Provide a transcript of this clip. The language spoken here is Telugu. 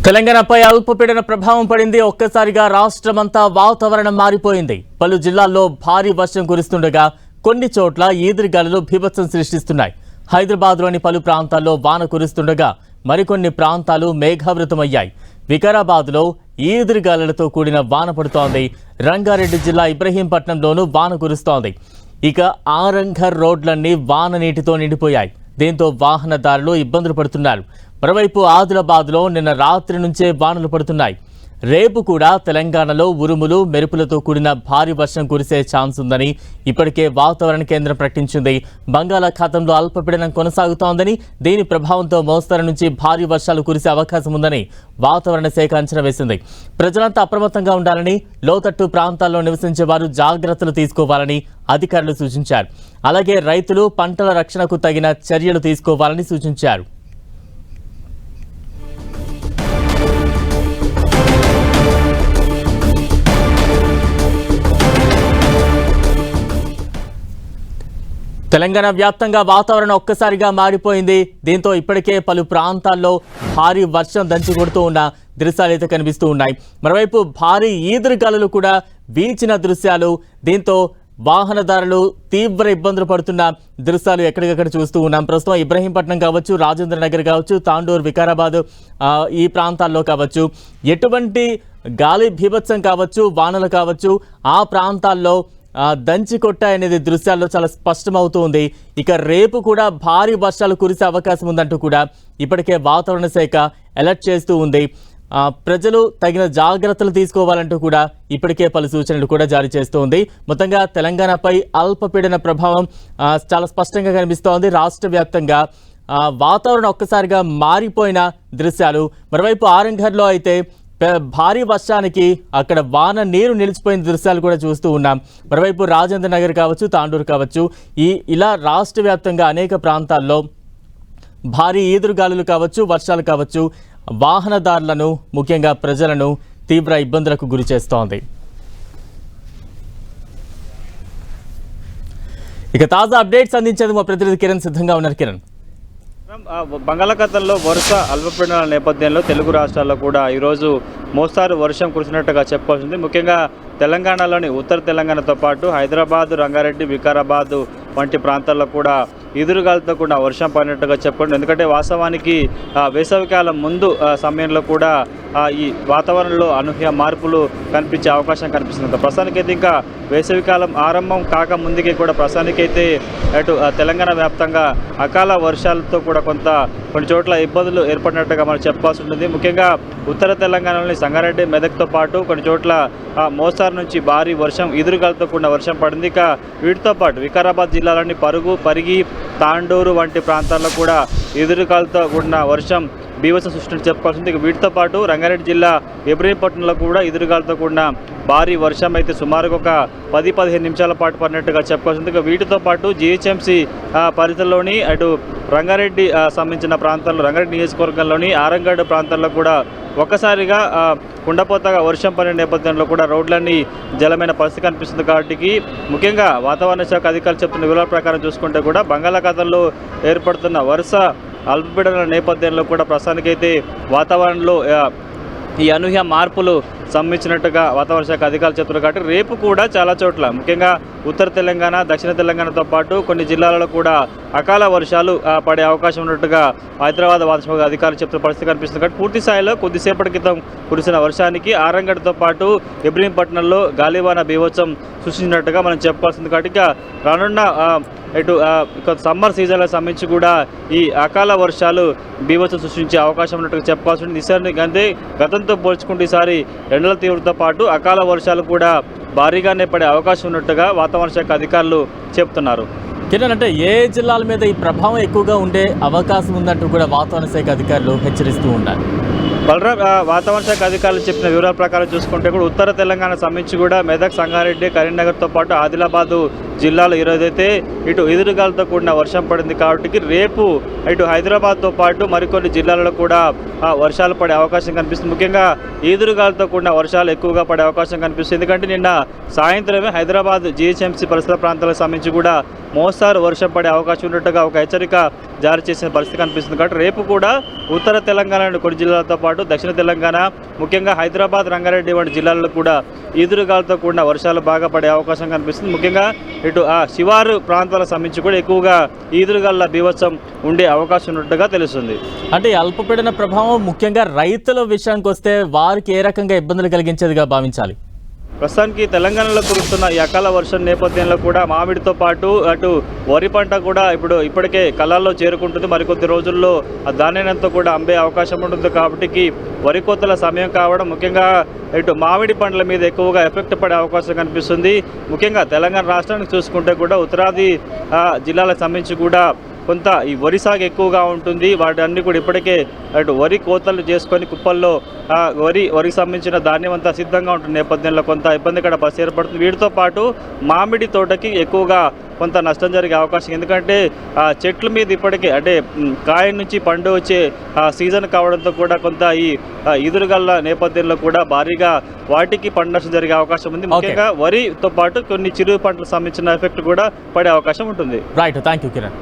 తెలంగాణపై అల్పపీడన ప్రభావం పడింది. ఒక్కసారిగా రాష్ట్రమంతా వాతావరణం మారిపోయింది. పలు జిల్లాల్లో భారీ వర్షం కురుస్తుండగా కొన్ని చోట్ల ఈదురుగాలులు బీభత్సం సృష్టిస్తున్నాయి. హైదరాబాద్లోని పలు ప్రాంతాల్లో వాన కురుస్తుండగా మరికొన్ని ప్రాంతాలు మేఘావృతమయ్యాయి. వికారాబాద్లో ఈదురుగాలులతో కూడిన వాన పడుతోంది. రంగారెడ్డి జిల్లా ఇబ్రహీంపట్నంలోనూ వాన కురుస్తోంది. ఇక ఆరంఘర్ రోడ్లన్నీ వాన నీటితో నిండిపోయాయి. దీంతో వాహనదారులు ఇబ్బందులు పడుతున్నారు. మరోవైపు ఆదిలాబాద్లో నిన్న రాత్రి నుంచే వానలు పడుతున్నాయి. రేపు కూడా తెలంగాణలో ఉరుములు మెరుపులతో కూడిన భారీ వర్షం కురిసే ఛాన్స్ ఉందని ఇప్పటికే వాతావరణ కేంద్రం ప్రకటించింది. బంగాళాఖాతంలో అల్పపీడనం కొనసాగుతోందని, దీని ప్రభావంతో మోస్తరు నుంచి భారీ వర్షాలు కురిసే అవకాశం ఉందని వాతావరణ శాఖ అంచనా వేసింది. ప్రజలంతా అప్రమత్తంగా ఉండాలని, లోతట్టు ప్రాంతాల్లో నివసించే వారు జాగ్రత్తలు తీసుకోవాలని అధికారులు సూచించారు. అలాగే రైతులు పంటల రక్షణకు తగిన చర్యలు తీసుకోవాలని సూచించారు. తెలంగాణ వ్యాప్తంగా వాతావరణం ఒక్కసారిగా మారిపోయింది. దీంతో ఇప్పటికే పలు ప్రాంతాల్లో భారీ వర్షం దంచి కొడుతూ ఉన్న దృశ్యాలు అయితే కనిపిస్తూ ఉన్నాయి. మరోవైపు భారీ ఈదురుగాలులు కూడా వీచిన దృశ్యాలు, దీంతో వాహనదారులు తీవ్ర ఇబ్బందులు పడుతున్న దృశ్యాలు ఎక్కడికక్కడ చూస్తూ ఉన్నాం. ప్రస్తుతం ఇబ్రహీంపట్నం కావచ్చు, రాజేంద్ర నగర్ కావచ్చు, తాండూరు, వికారాబాద్ ఈ ప్రాంతాల్లో కావచ్చు ఎటువంటి గాలి బీభత్సం కావచ్చు, వానలు కావచ్చు ఆ ప్రాంతాల్లో దంచి కొట్టాయనేది దృశ్యాల్లో చాలా స్పష్టమవుతుంది. ఇక రేపు కూడా భారీ వర్షాలు కురిసే అవకాశం ఉందంటూ కూడా ఇప్పటికే వాతావరణ శాఖ అలర్ట్ చేస్తూ ఉంది. ప్రజలు తగిన జాగ్రత్తలు తీసుకోవాలంటూ కూడా ఇప్పటికే పలు సూచనలు కూడా జారీ చేస్తూ ఉంది. మొత్తంగా తెలంగాణపై అల్పపీడన ప్రభావం చాలా స్పష్టంగా కనిపిస్తోంది. రాష్ట్ర వ్యాప్తంగా వాతావరణం ఒక్కసారిగా మారిపోయిన దృశ్యాలు. మరోవైపు ఆరంఘర్లో అయితే భారీ వర్షానికి అక్కడ వాన నీరు నిలిచిపోయిన దృశ్యాలు కూడా చూస్తూ ఉన్నాం. మరోవైపు రాజేంద్ర నగర్ కావచ్చు, తాండూరు కావచ్చు, ఇలా రాష్ట్ర వ్యాప్తంగా అనేక ప్రాంతాల్లో భారీ ఈదురుగాలులు కావచ్చు, వర్షాలు కావచ్చు వాహనదారులను, ముఖ్యంగా ప్రజలను తీవ్ర ఇబ్బందులకు గురి చేస్తోంది. ఇక తాజా అప్డేట్స్ అందించేందుకు మా ప్రతినిధి కిరణ్ సిద్ధంగా ఉన్నారు. కిరణ్, బంగాళాఖాతంలో వరుస అల్పపీడనాల నేపథ్యంలో తెలుగు రాష్ట్రాల్లో కూడా ఈరోజు మోస్తారు వర్షం కురిసినట్టుగా చెప్పాల్సింది. ముఖ్యంగా తెలంగాణలోని ఉత్తర తెలంగాణతో పాటు హైదరాబాద్, రంగారెడ్డి, వికారాబాద్ వంటి ప్రాంతాల్లో కూడా ఎదురుగాలతో కూడా వర్షం పడినట్టుగా చెప్పండి. ఎందుకంటే వాస్తవానికి వేసవికాలం ముందు సమయంలో కూడా ఈ వాతావరణంలో అనూహ్య మార్పులు కనిపించే అవకాశం కనిపిస్తుంది. ప్రస్తుతానికైతే ఇంకా వేసవికాలం ఆరంభం కాక ముందుకే కూడా ప్రస్తుతానికైతే అటు తెలంగాణ వ్యాప్తంగా అకాల వర్షాలతో కూడా కొన్ని చోట్ల ఇబ్బందులు ఏర్పడినట్టుగా మనం చెప్పాల్సి ఉంటుంది. ముఖ్యంగా ఉత్తర తెలంగాణలోని సంగారెడ్డి, మెదక్తో పాటు కొన్ని చోట్ల మోస్తారు నుంచి భారీ వర్షం, ఎదురుగాలతో కూడిన వర్షం పడింది. ఇక వీటితో పాటు వికారాబాద్ జిల్లాలోని పరిగి, తాండూరు వంటి ప్రాంతాల్లో కూడా ఎదురుగాలతో కూడిన వర్షం బీభత్సం సృష్టించి చెప్పుకోవాల్సింది. ఇక వీటితో పాటు రంగారెడ్డి జిల్లా ఇబ్రహీంపట్నంలో కూడా ఎదురుగాలతో కూడిన భారీ వర్షం అయితే సుమారుగా ఒక 10-15 నిమిషాల పాటు పడినట్టుగా చెప్పుకోవాల్సింది. ఇక వీటితో పాటు జీహెచ్ఎంసీ పరిధిలోని అటు రంగారెడ్డి సంబంధించిన ప్రాంతాల్లో, రంగారెడ్డి నియోజకవర్గంలోని ఆరంగడ్ ప్రాంతాల్లో కూడా ఒక్కసారిగా కుండపోతగా వర్షం పడిన నేపథ్యంలో కూడా రోడ్లన్నీ జలమైన పరిస్థితి కనిపిస్తుంది. కాబట్టి ముఖ్యంగా వాతావరణ శాఖ అధికారులు చెప్తున్న వివరాల ప్రకారం చూసుకుంటే కూడా బంగాళాఖాతంలో ఏర్పడుతున్న వరుస అల్పపీడనాల నేపథ్యంలో కూడా ప్రస్తుతానికైతే వాతావరణంలో ఈ అనూహ్య మార్పులు సంభవించినట్టుగా వాతావరణ శాఖ అధికారులు చెప్తున్నారు. కాబట్టి రేపు కూడా చాలా చోట్ల ముఖ్యంగా ఉత్తర తెలంగాణ, దక్షిణ తెలంగాణతో పాటు కొన్ని జిల్లాలలో కూడా అకాల వర్షాలు పడే అవకాశం ఉన్నట్టుగా హైదరాబాద్ వాతావరణ శాఖ అధికారులు చెప్తున్న పరిస్థితి కనిపిస్తుంది. కాబట్టి పూర్తి స్థాయిలో కొద్దిసేపటి క్రితం కురిసిన వర్షానికి ఆరంగడ్తో పాటు ఇబ్రహీంపట్నంలో గాలివాన బీభత్సం సృష్టించినట్టుగా మనం చెప్పుకోవాల్సింది. కాబట్టి ఇక రానున్న ఇటు సమ్మర్ సీజన్లకు సంబంధించి కూడా ఈ అకాల వర్షాలు బీభత్సం సృష్టించే అవకాశం ఉన్నట్టుగా చెప్పుకోవాల్సి ఉంటుంది. ఈసారి అంటే గతంతో పోల్చుకుంటే ఈసారి ఎండల తీవ్రతతో పాటు అకాల వర్షాలు కూడా భారీగానే పడే అవకాశం ఉన్నట్టుగా వాతావరణ శాఖ అధికారులు చెప్తున్నారు. కిరణ్, అంటే ఏ జిల్లాల మీద ఈ ప్రభావం ఎక్కువగా ఉండే అవకాశం ఉందంటూ కూడా వాతావరణ శాఖ అధికారులు హెచ్చరిస్తూ ఉన్నారు. వాతావరణ శాఖ అధికారులు చెప్పిన వివరాల ప్రకారం చూసుకుంటే కూడా ఉత్తర తెలంగాణ సంబంధించి కూడా మెదక్, సంగారెడ్డి, కరీంనగర్తో పాటు ఆదిలాబాదు జిల్లాలో ఈరోజైతే ఇటు ఎదురుగాలతో కూడిన వర్షం పడింది. కాబట్టి రేపు ఇటు హైదరాబాద్తో పాటు మరికొన్ని జిల్లాలలో కూడా వర్షాలు పడే అవకాశం కనిపిస్తుంది. ముఖ్యంగా ఎదురుగాలతో కూడిన వర్షాలు ఎక్కువగా పడే అవకాశం కనిపిస్తుంది. ఎందుకంటే నిన్న సాయంత్రమే హైదరాబాద్ జీహెచ్ఎంసీ పరిసర ప్రాంతాలకు సంబంధించి కూడా మోస్తారు వర్షం పడే అవకాశం ఉన్నట్టుగా ఒక హెచ్చరిక జారీ చేసిన పరిస్థితి కనిపిస్తుంది. కాబట్టి రేపు కూడా ఉత్తర తెలంగాణలోని కొన్ని జిల్లాలతో పాటు దక్షిణ తెలంగాణ, ముఖ్యంగా హైదరాబాద్, రంగారెడ్డి వంటి జిల్లాల్లో కూడా ఈదురుగాలతో కూడిన వర్షాలు బాగా పడే అవకాశం కనిపిస్తుంది. ముఖ్యంగా ఇటు ఆ శివారు ప్రాంతాలకు సంబంధించి కూడా ఎక్కువగా ఈదురుగాల బీభత్సం ఉండే అవకాశం ఉన్నట్టుగా తెలుస్తుంది. అంటే ఈ అల్పపీడన ప్రభావం ముఖ్యంగా రైతుల విషయానికి వస్తే వారికి ఏ రకంగా ఇబ్బందులు కలిగించేదిగా భావించాలి? ప్రస్తుతానికి తెలంగాణలో కురుస్తున్న ఈ అకాల వర్షం నేపథ్యంలో కూడా మామిడితో పాటు అటు వరి పంట కూడా ఇప్పటికే కళ్ళల్లో చేరుకుంటుంది. మరికొద్ది రోజుల్లో ఆ ధాన్యానంతా కూడా అమ్మే అవకాశం ఉంటుంది. కాబట్టి వరి కోతల సమయం కావడం ముఖ్యంగా ఇటు మామిడి పండ్ల మీద ఎక్కువగా ఎఫెక్ట్ పడే అవకాశం కనిపిస్తుంది. ముఖ్యంగా తెలంగాణ రాష్ట్రానికి చూసుకుంటే కూడా ఉత్తరాది జిల్లాలకు సంబంధించి కూడా కొంత ఈ వరి సాగు ఎక్కువగా ఉంటుంది. వాటన్ని కూడా ఇప్పటికే అటు వరి కోతలు చేసుకొని కుప్పల్లో వరికి సంబంధించిన ధాన్యం అంతా సిద్ధంగా ఉంటుంది నేపథ్యంలో కొంత ఇబ్బందికర పరిస్థితి ఏర్పడుతుంది. వీటితో పాటు మామిడి తోటకి ఎక్కువగా కొంత నష్టం జరిగే అవకాశం, ఎందుకంటే చెట్ల మీద ఇప్పటికే అంటే కాయ నుంచి పండు వచ్చే సీజన్ కావడంతో కూడా కొంత ఈ ఎదురుగల్ల నేపథ్యంలో కూడా భారీగా వాటికి పండు నష్టం జరిగే అవకాశం ఉంది. ముఖ్యంగా వరితో పాటు కొన్ని చిరు పంటలకు సంబంధించిన ఎఫెక్ట్ కూడా పడే అవకాశం ఉంటుంది. Right, thank you Kiran.